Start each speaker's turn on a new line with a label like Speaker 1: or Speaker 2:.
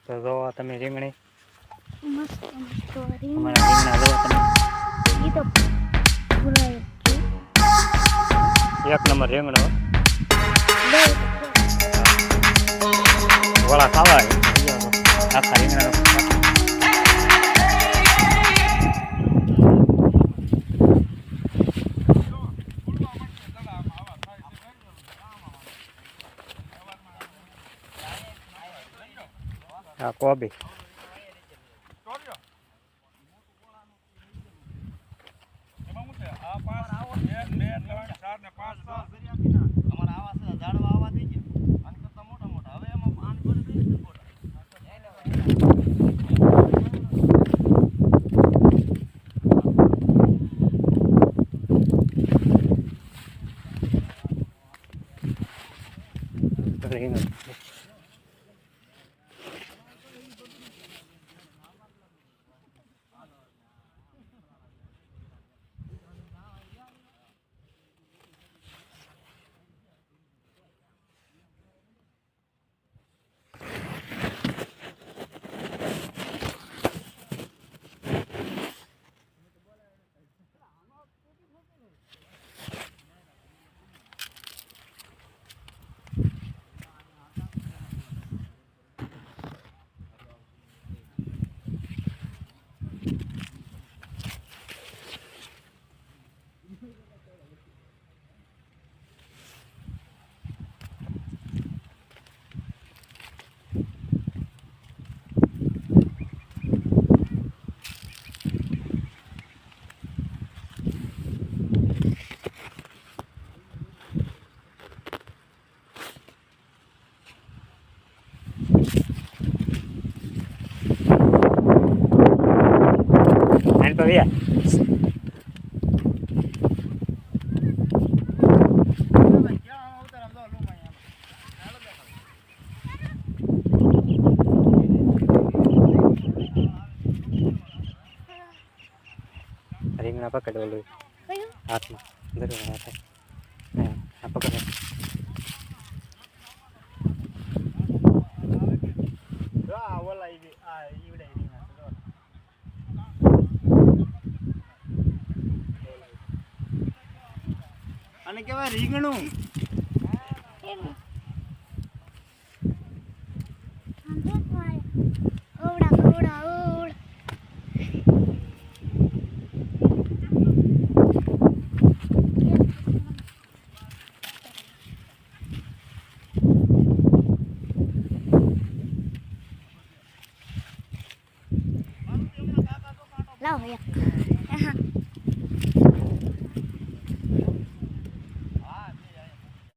Speaker 1: તો જો તમે રીંગણી
Speaker 2: મસ્ત મસ્ત
Speaker 1: અમારા રીંગણા જો તમે
Speaker 2: ઈ તો ભૂલાય
Speaker 1: એક નંબર રીંગણો
Speaker 2: બે
Speaker 1: વડા ખાવા આખા રીંગણાનો આ કોબી રીંગણ ભૈયા રીંગણા પકડ ઓલું હાથમાં જરૂર હાથે આ પકડ
Speaker 3: અને કેવાય રીંગણું
Speaker 2: લાવ